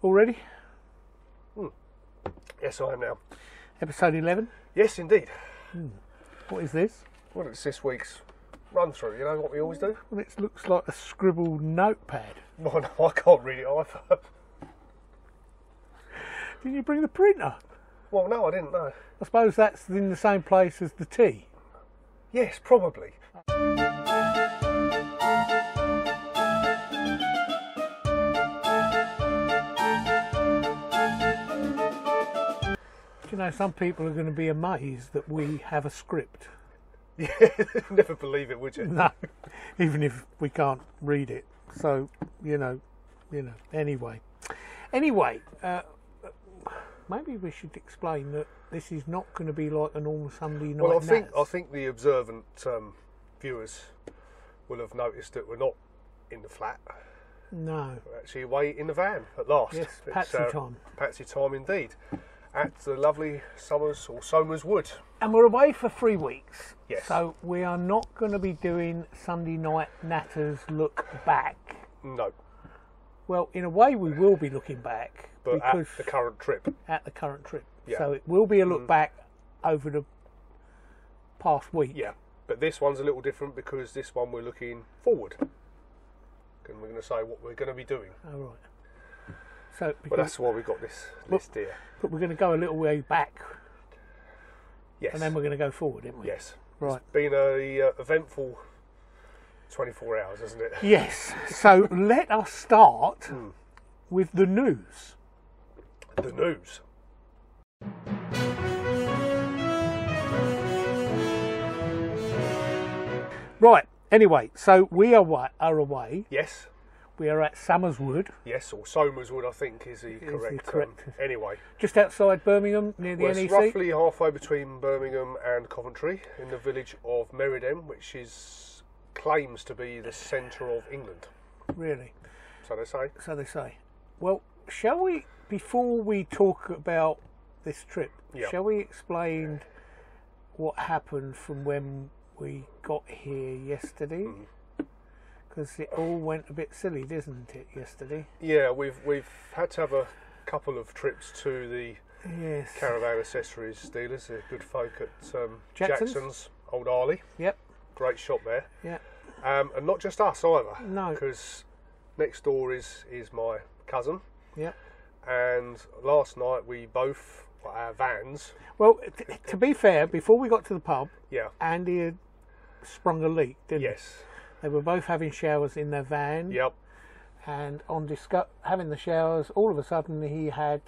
Already? Yes, I am now. Episode 11? Yes, indeed. What is this? Well, it's this week's run through. You know what we always do? Well, it looks like a scribbled notepad. Well, no, I can't read it either. Didn't you bring the printer? Well, no, I didn't know. I suppose that's in the same place as the tea. Yes, probably. You know, some people are going to be amazed that we have a script. Yeah, never believe it, would you? No, even if we can't read it. So, you know. Anyway, maybe we should explain that this is not going to be like a normal Sunday night. Well, Natters. I think the observant viewers will have noticed that we're not in the flat. No. We're actually away in the van at last. Yes, Patsy time. Patsy time indeed. At the lovely Somers Wood. And we're away for 3 weeks. Yes. So we are not going to be doing Sunday Night Natters look back. No. Well, in a way we will be looking back. But at the current trip. At the current trip. Yeah. So it will be a look back over the past week. Yeah. But this one's a little different because this one we're looking forward. And we're going to say what we're going to be doing. Oh, right. So, but that's why we've got this list here. But we're going to go a little way back. Yes. And then we're going to go forward, aren't we? Yes. Right. It's been a eventful 24 hours, hasn't it? Yes. So let us start with the news. The news. Right. Anyway, so we are away. Yes. We are at Somers Wood. Yes, or Somers Wood, I think, is the correct. Anyway. Just outside Birmingham, near the Well, NEC. it's roughly halfway between Birmingham and Coventry, in the village of Meriden, which claims to be the centre of England. Really? So they say. So they say. Well, shall we, before we talk about this trip, shall we explain what happened from when we got here yesterday? Because it all went a bit silly, didn't it, yesterday? Yeah, we've had to have a couple of trips to the caravan accessories dealers, the good folk at Jackson's Old Arley. Yep. Great shop there. Yeah. And not just us either. No. Because next door is my cousin. Yep. And last night we both got our vans. Well, to be fair, before we got to the pub, yeah, Andy had sprung a leak, didn't he? Yes. They were both having showers in their van. Yep. And on having the showers, all of a sudden he had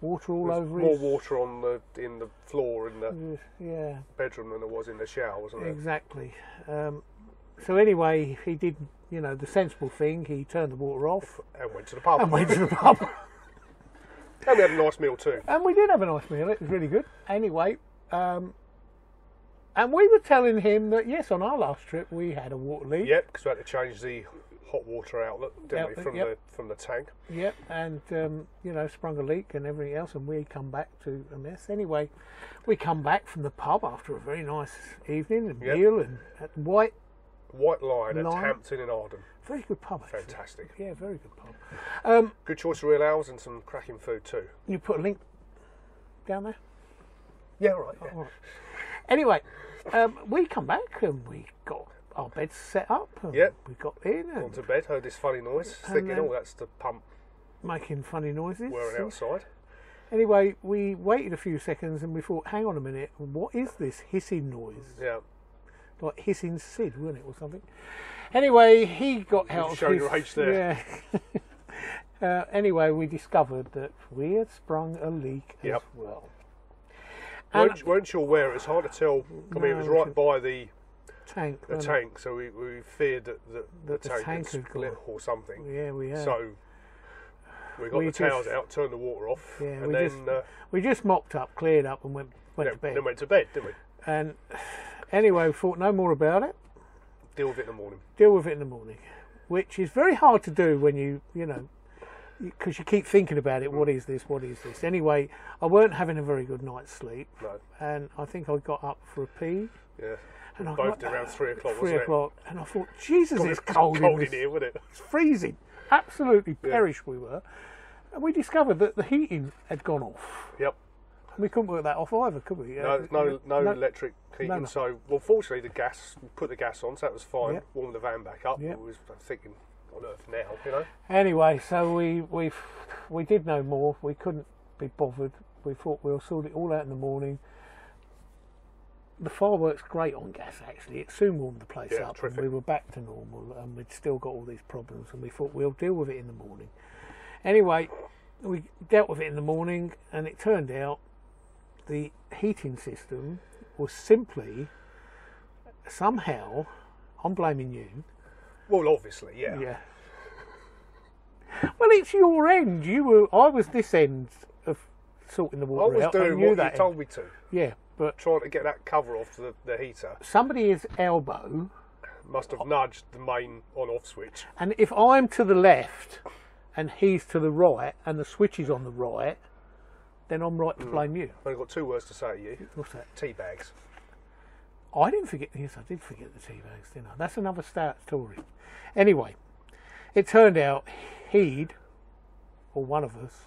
water all over more his... More water in the floor in the bedroom than there was in the shower, wasn't there? Exactly. So anyway, he did, the sensible thing. He turned the water off. And went to the pub. And we had a nice meal too. And we did have a nice meal. It was really good. Anyway, and we were telling him that, yes, on our last trip we had a water leak. Yep, because we had to change the hot water outlet, didn't we, from the tank. Yep, and, sprung a leak and everything else, and we come back to a mess. Anyway, we come back from the pub after a very nice evening and meal and at White Line at Hampton in Arden. Very good pub, actually. Fantastic. Yeah, very good pub. Good choice of real ales and some cracking food too. You put a link down there? Yeah, right. Yeah. Oh, right. Anyway, we come back and we got our beds set up. And we got in. And gone to bed, heard this funny noise. Thinking, that's the pump. Making funny noises. Whirring outside. Anyway, we waited a few seconds and we thought, hang on a minute, what is this hissing noise? Yeah. Like hissing Sid, wasn't it, or something? Anyway, he got out of showing your age there. Yeah. Anyway, we discovered that we had sprung a leak as well. Weren't you aware? It's hard to tell. I mean, it was right by the tank. So we feared that the tank had split or something. Yeah, we had. So we got the towels out, turned the water off, and we just mopped up, cleared up, and went to bed. Then went to bed, didn't we? And anyway, we thought no more about it. Deal with it in the morning. Which is very hard to do when you because you keep thinking about it. What is this? Anyway, I weren't having a very good night's sleep. No. And I think I got up for a pee. Yeah. And I both did around 3 o'clock, wasn't it? 3 o'clock. And I thought, Jesus, it's cold in here, wasn't it? It's freezing. Absolutely perish we were. And we discovered that the heating had gone off. Yep. And we couldn't work that off either, could we? No electric heating. No. So, well, fortunately, we put the gas on, so that was fine. Yep. Warmed the van back up. Yep. I was thinking, on earth now, you know. Anyway, so we did no more. We couldn't be bothered. We thought we'll sort it all out in the morning. The fire works great on gas, actually. It soon warmed the place up. And we were back to normal, and we'd still got all these problems, and we thought we'll deal with it in the morning. Anyway, we dealt with it in the morning, and it turned out the heating system was simply, somehow, I'm blaming you. Well, obviously, yeah. Yeah. Well, it's your end. I was this end of sorting the water out. I was doing what you told me to. Yeah, but trying to get that cover off the heater. Somebody's elbow must have nudged the main on-off switch. And if I'm to the left and he's to the right and the switch is on the right, then I'm right to blame you. I've only got 2 words to say to you. What's that? Tea bags. I didn't forget. Yes, I did forget the tea bags, didn't I? That's another stout story. Anyway, it turned out or one of us,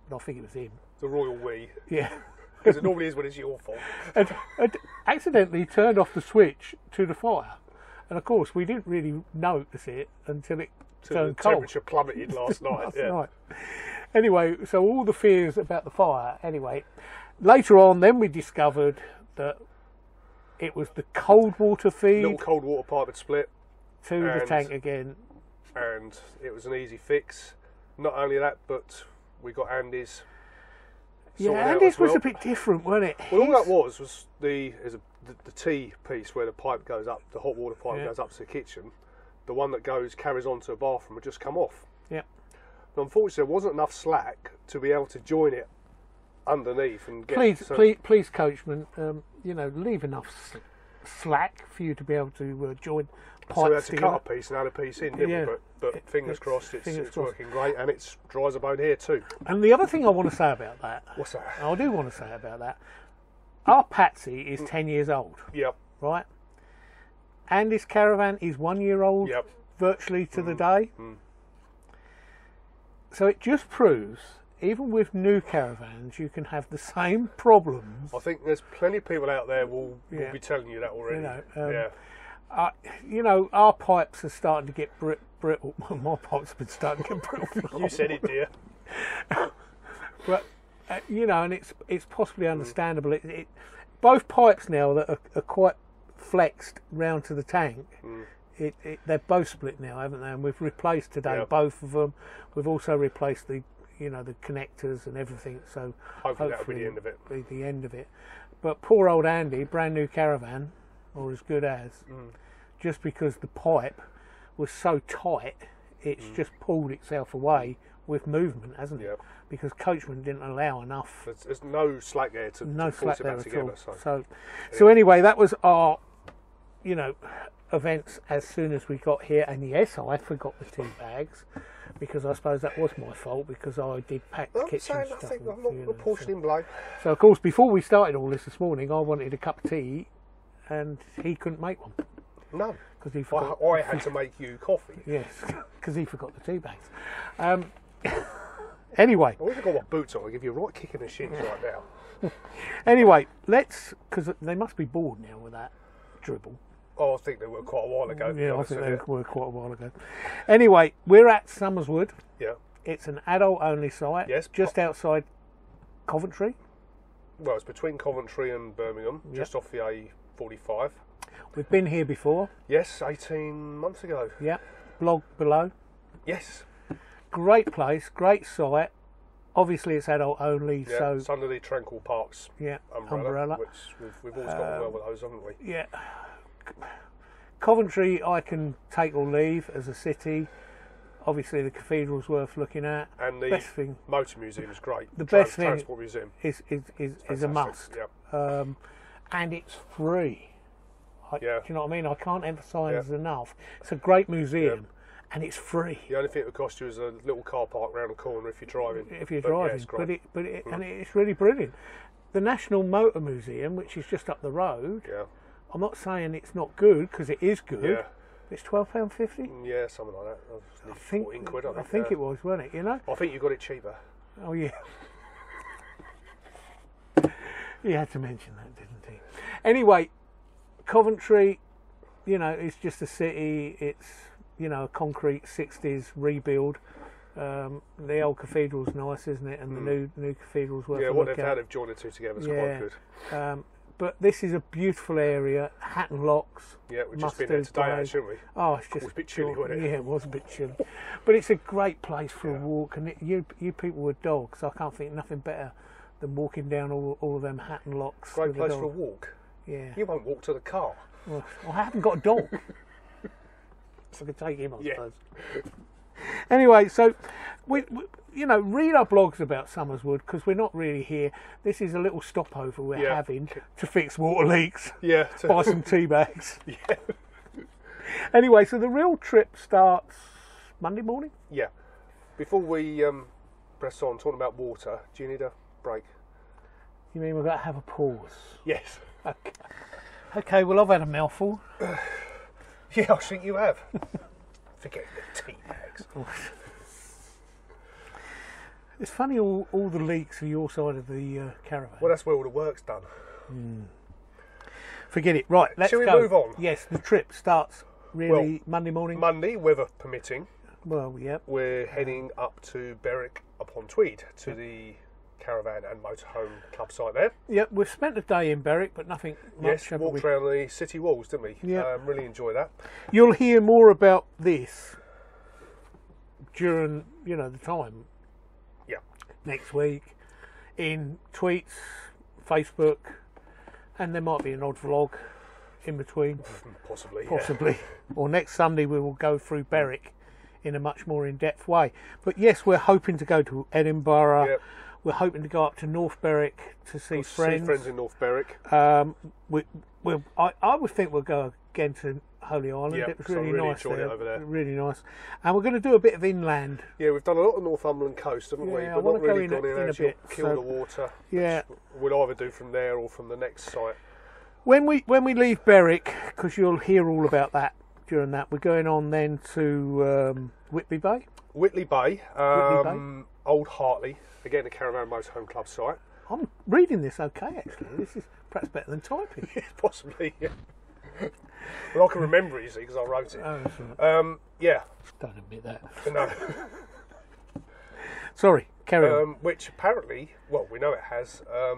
but I think it was him. The royal we. Yeah. Because it normally is when it's your fault. And accidentally turned off the switch to the fire. And of course, we didn't really notice it until it turned cold. The temperature plummeted last night. Night. Anyway, so all the fears about the fire. Anyway, later on, then we discovered that it was the cold water feed. Little cold water pipe had split. To the tank again. And it was an easy fix. Not only that, but we got Andy's. Yeah, Andy's was a bit different, wasn't it? Well, all that was the T piece where the pipe goes up, the hot water pipe goes up to the kitchen. The one that carries on to the bathroom had just come off. Yeah. But unfortunately, there wasn't enough slack to be able to join it underneath and get. Please, coachman, leave enough slack for you to be able to join pipes. So we had to cut a piece and add a piece in, didn't we? But fingers crossed, it's working great, and it's dry as a bone here too. And the other thing I want to say about that. What's that? I do want to say about that. Our Patsy is 10 years old. Yep. Right? Andy's caravan is 1 year old. Yep. Virtually to the day. So it just proves, even with new caravans, you can have the same problems. I think there's plenty of people out there will be telling you that already. Our pipes are starting to get brittle. My pipes have been starting to get brittle. You said it, dear. But and it's possibly understandable. Both pipes now that are quite flexed round to the tank. They're both split now, haven't they? And we've replaced today both of them. We've also replaced the connectors and everything. So hopefully that'll be the end of it. Be the end of it. But poor old Andy, brand new caravan, or as good as, just because the pipe was so tight, it's just pulled itself away with movement, hasn't it? Yep. Because coachman didn't allow enough. There's no slack there to force it back together. So anyway, that was our, events as soon as we got here. And yes, I forgot the tea bags, because I suppose that was my fault, because I did pack the kitchen stuff. I'm not apportioning blame. So of course, before we started all this morning, I wanted a cup of tea, and he couldn't make one. No, because he forgot. I had to make you coffee. Yes, because he forgot the tea bags. Anyway, I wish I got my boots on. I'll give you a right kick in the shins right now. Anyway, because they must be bored now with that dribble. Oh, I think they were quite a while ago. Yeah, I think they were quite a while ago. Anyway, we're at Somers Wood. Yeah. It's an adult-only site. Yes. Just outside Coventry. Well, it's between Coventry and Birmingham, just off the A45. We've been here before. Yes, 18 months ago. Yeah. Blog below. Yes. Great place, great site. Obviously, it's adult only. Yeah, so it's under the Tranquil Parks umbrella. Which we've always got on well with those, haven't we? Yeah. Coventry, I can take or leave as a city. Obviously, the cathedral's worth looking at. And the motor museum is great. The best thing Transport museum is a must. Yep. And it's free. Do you know what I mean? I can't emphasise enough. It's a great museum. Yep. And it's free. The only thing it would cost you is a little car park round the corner if you're driving. And it's really brilliant. The National Motor Museum, which is just up the road. Yeah. I'm not saying it's not good, because it is good. Yeah. It's £12.50. Yeah, something like that. I think it was, wasn't it? I think you got it cheaper. Oh yeah. He had to mention that, didn't he? Anyway, Coventry, you know, it's just a city. It's, you know, a concrete 60s rebuild. The old cathedral's nice, isn't it? And the new cathedral's worth a look at. Yeah, what they've had have joined the two together is quite good. But this is a beautiful area. Hatton Locks. Yeah, we've just been there today, shouldn't we? Oh, it's just it was a bit chilly, wasn't it? Yeah, it was a bit chilly. But it's a great place for a walk. And you people with dogs, I can't think of nothing better than walking down all of them Hatton Locks. Great place for a walk. Yeah. You won't walk to the car. Well, I haven't got a dog. So I could take him, I suppose. Anyway, so we you know, read our blogs about Somers Wood, because we're not really here. This is a little stopover we're having to fix water leaks. Yeah. Buy some tea bags. Yeah. Anyway, so the real trip starts Monday morning. Yeah. Before we press on talking about water, do you need a break? You mean we've got to have a pause? Yes. Okay, well, I've had a mouthful. Yeah, I think you have. Forget the tea bags. It's funny, all the leaks are your side of the caravan. Well, that's where all the work's done. Forget it. Right, let's go. Shall we move on? Yes, the trip starts really Monday morning. Monday, weather permitting. Well, yeah. We're heading up to Berwick upon Tweed to the Caravan and Motorhome Club site there. Yep, we've spent a day in Berwick, but nothing much. Yes, walked around the city walls, didn't we? Yeah. Really enjoy that. You'll hear more about this during, you know, the time. Yeah. Next week, in tweets, Facebook, and there might be an odd vlog in between. Possibly. Or next Sunday we will go through Berwick in a much more in-depth way. But yes, we're hoping to go to Edinburgh. Yep. We're hoping to go up to North Berwick to see friends. See friends in North Berwick. I would think we'll go again to Holy Island. Yep, It was really nice enjoyed it over there. Really nice. And we're going to do a bit of inland. Yeah, we've done a lot of Northumberland coast, haven't we? Yeah, But I want not to really go gone in a actually bit. kill the water. Yeah. We'll either do from there or from the next site. When we leave Berwick, because you'll hear all about that during that, we're going on then to Whitley Bay. Whitley Bay. Old Hartley. Again, the Caravan Motorhome Club site. I'm reading this okay, actually. This is perhaps better than typing. Possibly, yeah. Well, I can remember it, you see, because I wrote it. Oh, that's right. Yeah. Don't admit that. No. Sorry, carry on. Which apparently, well, we know it has a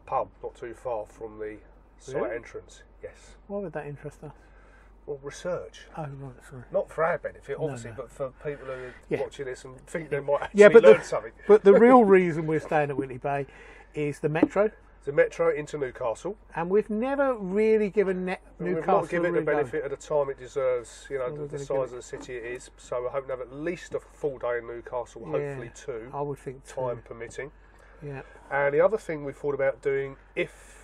pub not too far from the site entrance. Yes. Why would that interest us? Well, research. Oh, right, sorry. Not for our benefit, obviously, No. but for people who are watching this and think they might actually but learn something. But the real reason we're staying at Whitley Bay is the metro. The metro into Newcastle. And we've never really given Newcastle We've not given it the really benefit of the time it deserves, you know, the size of the city it is. So we're hoping to have at least a full day in Newcastle, hopefully two. I would think time permitting. Yeah. And the other thing we thought about doing, if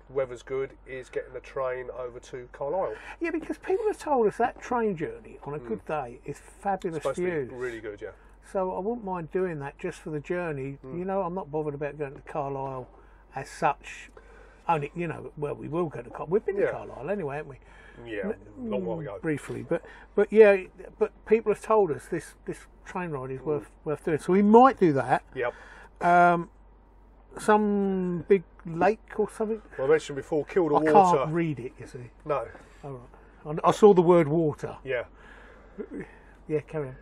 the weather's good, is getting the train over to Carlisle. Yeah, because people have told us that train journey on a good day is fabulous It's supposed views. to be really good, yeah. So I wouldn't mind doing that just for the journey. You know, I'm not bothered about going to Carlisle as such. Only, you know, well, we will go to Carlisle. We've been to Carlisle anyway, haven't we? Yeah, a long while ago. Briefly, but yeah, but people have told us this train ride is worth doing. So we might do that. Yep. Some big lake or something. Well, I mentioned before, kill the water. I can't read it, you see. No. All right. I saw the word water. Yeah. Yeah, carry on.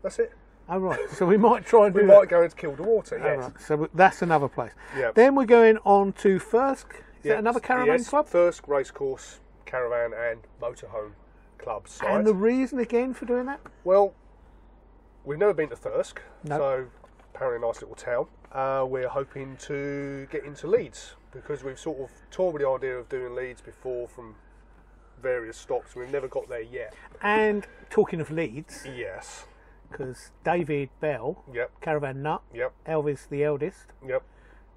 That's it. Oh, right. So we might try and do that. We might go into Kill the Water, yes. Right. So that's another place. Yeah. Then we're going on to Thirsk. Is that another caravan club? Thirsk Racecourse, Caravan and Motorhome Club site. And the reason again for doing that? Well, we've never been to Thirsk, no. So apparently a nice little town. We're hoping to get into Leeds because we've sort of toured with the idea of doing Leeds before from various stops. We've never got there yet. And talking of Leeds, yes, because David Bell, Caravan Nut, Elvis the eldest,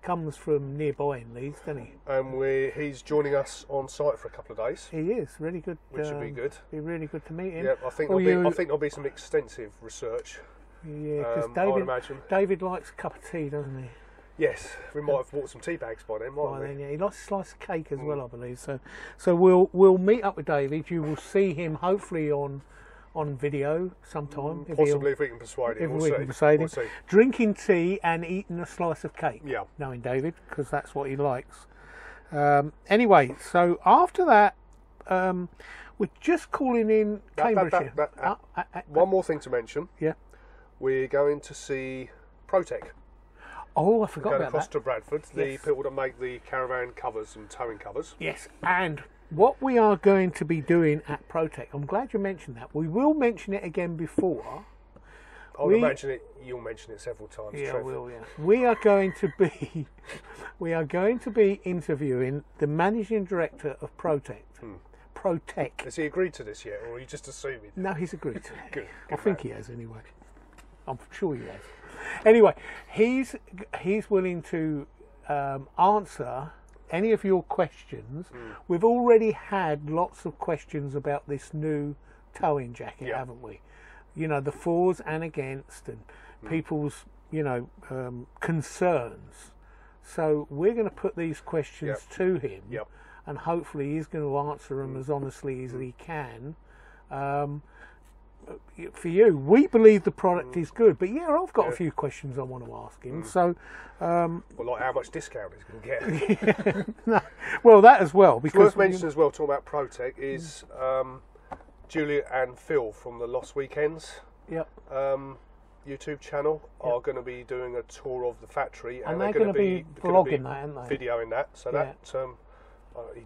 comes from nearby in Leeds, doesn't he? And he's joining us on site for a couple of days. He is really good. Which would be good. Be really good to meet him. Yeah, I think there'll be some extensive research. Yeah, because David likes a cup of tea, doesn't he? Yes, we might have bought some tea bags by then, mightn't we? Then, yeah. He likes a slice of cake as well, I believe. So we'll meet up with David. You will see him hopefully on on video sometime. Possibly if we can persuade him. If we can persuade him. Drinking tea and eating a slice of cake. Yeah. Knowing David, because that's what he likes. Anyway, so after that, we're just calling in Cambridgeshire. One more thing to mention. Yeah. We're going to see Protec. Oh, I forgot about that. Across to Bradford, the people that make the caravan covers and towing covers. Yes, and what we are going to be doing at Protec, I'm glad you mentioned that. We will mention it again before. I'll mention it. You'll mention it several times. Yeah, I will. Yeah, we are going to be interviewing the managing director of Protec. Protec. Has he agreed to this yet, or are you just assuming? No, he's agreed to it. Good. I think he has anyway. I'm sure he has. Anyway, he's willing to answer any of your questions. We've already had lots of questions about this new towing jacket, haven't we? You know, the fors and against, and people's, concerns. So we're going to put these questions to him, and hopefully he's going to answer them as honestly as he can. For you, we believe the product is good, but I've got a few questions I want to ask him. So, well, like how much discount he's going to get. No, well, that as well. Because worth mentioning as well, talking about Protec, is Julia and Phil from the Lost Weekends. YouTube channel are going to be doing a tour of the factory, and they're going to be vlogging that, aren't they? Videoing that. So that.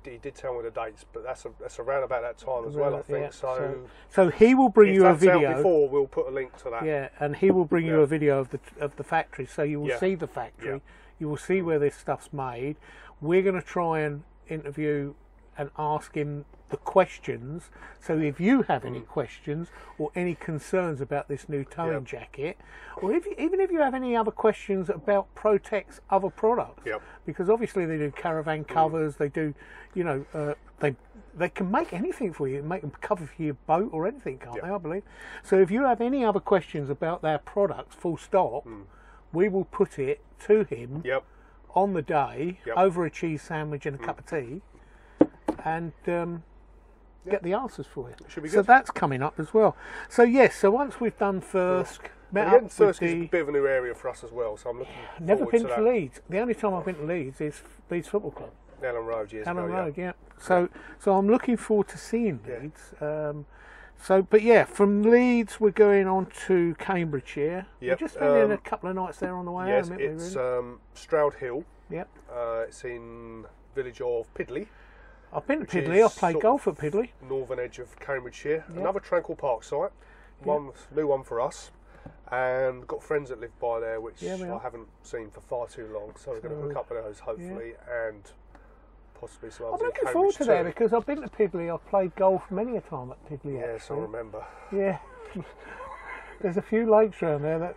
He did tell me the dates, but that's around about that time as well, I think. So he will bring you a video. If that's out before, we'll put a link to that. Yeah, and he will bring you a video of the factory, so you will see the factory. You will see where this stuff's made. We're going to try and interview and ask him the questions. So if you have any questions or any concerns about this new towing jacket, or even if you have any other questions about Protec's other products, because obviously they do caravan covers, they do, they can make anything for you, make them cover for your boat or anything, can't they? I believe. So if you have any other questions about their products, full stop, we will put it to him on the day over a cheese sandwich and a cup of tea, and get the answers for you. Should be good. So that's coming up as well. So so once we've done Thirsk, Thirsk is a bit of a new area for us as well, so I'm looking never been to to Leeds. The only time I've been to Leeds is Leeds Football Club. Ellen Road, Ellen Road, So I'm looking forward to seeing Leeds. But from Leeds we're going on to Cambridgeshire. We're just spending a couple of nights there on the way home, aren't we, really? It's Stroud Hill. Yep. It's in village of Pidley. I've been to Pidley. I've played golf at Pidley. Northern edge of Cambridgeshire. Another Tranquil Park site. New one for us. And got friends that live by there, which I haven't seen for far too long. So we're going to hook up with those, hopefully, and possibly some others. I'm looking forward to that because I've been to Pidley. I've played golf many a time at Pidley. Yes, I remember. Yeah. There's a few lakes around there that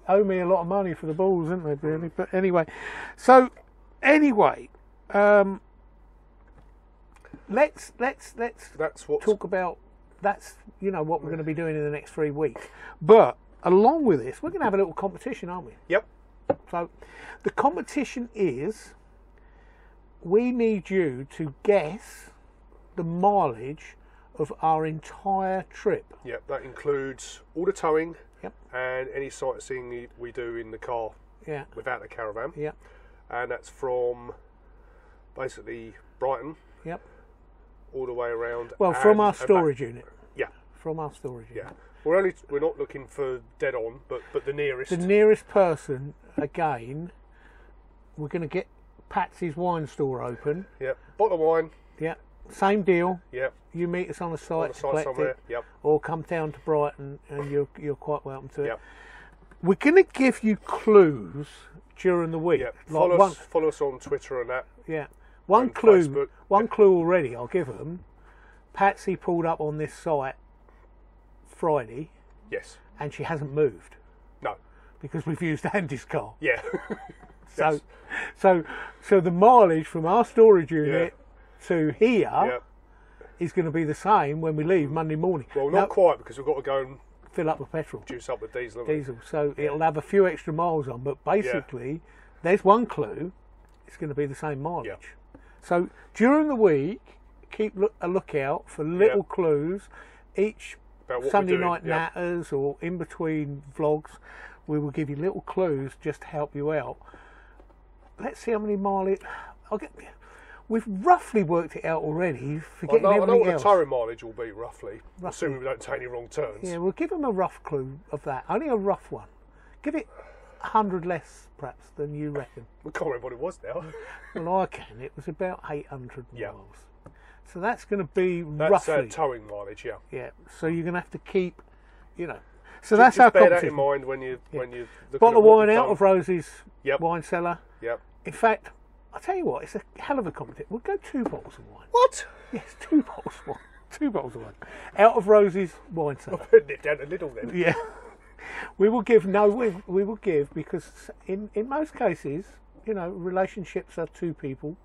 owe me a lot of money for the balls, isn't they, really? But anyway, let's talk about what we're going to be doing in the next 3 weeks. But along with this, we're going to have a little competition, aren't we? Yep. So the competition is we need you to guess the mileage of our entire trip. Yep, that includes all the towing and any sightseeing we do in the car without the caravan. Yep. And that's from basically Brighton all the way around. Well, from our storage unit. Yeah. From our storage unit. Yeah. We're not looking for dead on, but the nearest. The nearest person, again, we're going to get Patsy's wine store open. Yep. Bottle of wine. Yep. Same deal. Yep. You meet us on the site to collect somewhere. it. Yep. Or come down to Brighton and you're quite welcome to it. Yep. We're going to give you clues during the week. Yep. Follow us on Twitter and that. Yeah. One clue Facebook. Already I'll give them. Patsy pulled up on this site Friday. Yes. And she hasn't moved. No. Because we've used Andy's car. Yeah. So the mileage from our storage unit to here is going to be the same when we leave Monday morning. Well, not quite, because we've got to go and fill up with petrol. Juice up with diesel. So it'll have a few extra miles on, but basically there's one clue. It's going to be the same mileage. Yeah. So during the week, keep a lookout for little clues. Each Sunday Night Natters or in between vlogs, we will give you little clues just to help you out. Let's see how many mileage. We've roughly worked it out already. I know what the towing mileage will be roughly, assuming we don't take any wrong turns. Yeah, we'll give them a rough clue of that. Only a rough one. Give it 100 less, perhaps, than you reckon. We can't remember what it was now. Well, I can. It was about 800 miles. So that's going to be roughly. That's towing mileage, Yeah. So you're going to have to keep, So that's our competition. Bear that in mind when you bottle of wine out of Rosie's wine cellar. Yep. In fact, I'll tell you what, it's a hell of a competition. We'll go 2 bottles of wine. What? Yes, 2 bottles of wine. 2 bottles of wine. Out of Rosie's wine cellar. I'm putting it down a little then. Yeah. We will give, because in most cases, relationships are 2 people.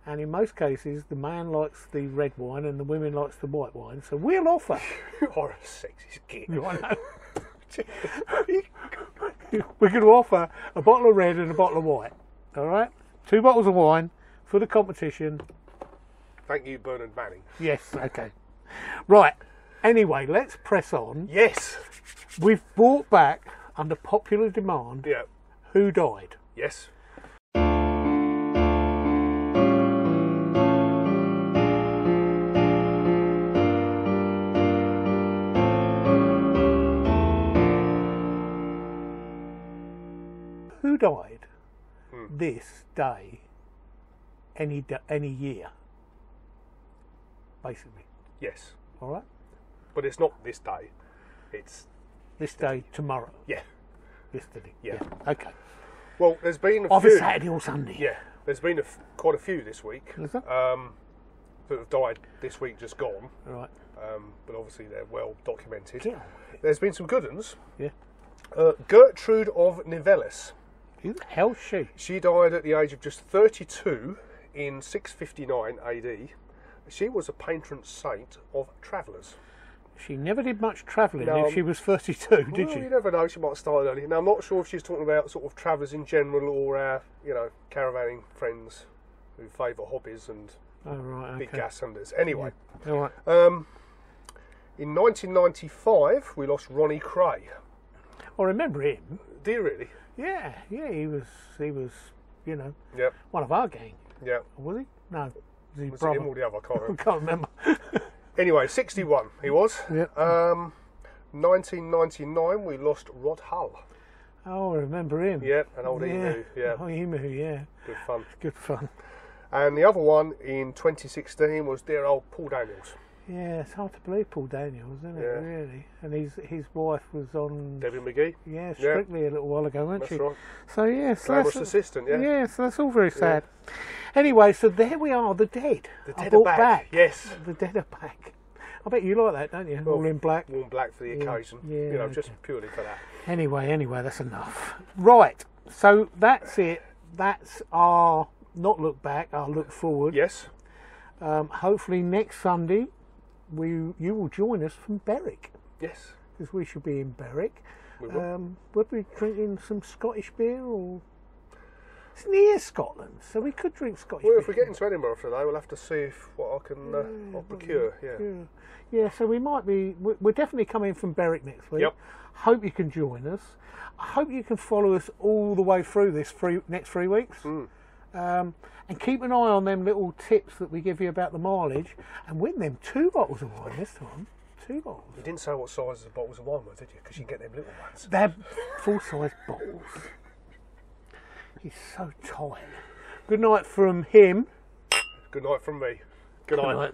And in most cases, the man likes the red wine and the woman likes the white wine. So we'll offer. You're a sexy git. I know. We're going to offer a bottle of red and a bottle of white. All right? 2 bottles of wine for the competition. Thank you, Bernard Manning. Yes, okay. Right. Anyway, let's press on. Yes. We've brought back, under popular demand, Who Died? Yes. Who died this day, any year, basically? Yes. All right? But it's not this day. It's this day tomorrow. Yeah. Yesterday. Yeah. Okay. Well, there's been either Saturday or Sunday. Yeah. There's been quite a few this week. Is there? That have died this week, just gone. Right. But obviously they're well documented. Yeah. There's been some good ones. Yeah. Gertrude of Nivelles. Who the hell's she? She died at the age of just 32 in 659 AD. She was a patron saint of travellers. She never did much travelling if she was 32, did she? You never know, she might have started early. Now, I'm not sure if she's talking about sort of travellers in general or our, caravanning friends who favour hobbies and big gas cylinders. Anyway, all right. In 1995, we lost Ronnie Cray. I remember him. Do you really? Yeah, he was, Yep. one of our gang. Yeah. Was he? No. Was it him or the other? I can't remember. Anyway, 61 he was. Yep. 1999 we lost Rod Hull. Oh, I remember him. Yep, an old emu. Yeah. Oh, emu, yeah. Good fun. Good fun. And the other one in 2016 was dear old Paul Daniels. Yeah, it's hard to believe Paul Daniels, isn't it? Really. And his wife was on Debbie McGee. Yeah, Strictly a little while ago, wasn't she? That's right. So yes, Glamorous assistant. Yeah. Yeah, so that's all very sad. Anyway, so there we are, the dead. The dead are back. Yes. The dead are back. I bet you like that, don't you? Well, all in black. All in black for the occasion. Yeah. Just purely for that. Anyway, that's enough. Right. So that's it. That's our not look back, our look forward. Yes. Hopefully next Sunday you will join us from Berwick. Yes. Because we should be in Berwick. We will. We'll be drinking some Scottish beer or... It's near Scotland, so we could drink Scottish beer. Well, if we get into Edinburgh today, we'll have to see what I can I'll procure. Yeah, so we might be... We're definitely coming from Berwick next week. Yep. Hope you can join us. I hope you can follow us all the way through this next 3 weeks. And keep an eye on them little tips that we give you about the mileage and win them 2 bottles of wine this time. 2 bottles. You didn't say what size the bottles of wine were, did you? Because you can get them little ones. They're full-size bottles. He's so tired. Good night from him. Good night from me. Good night.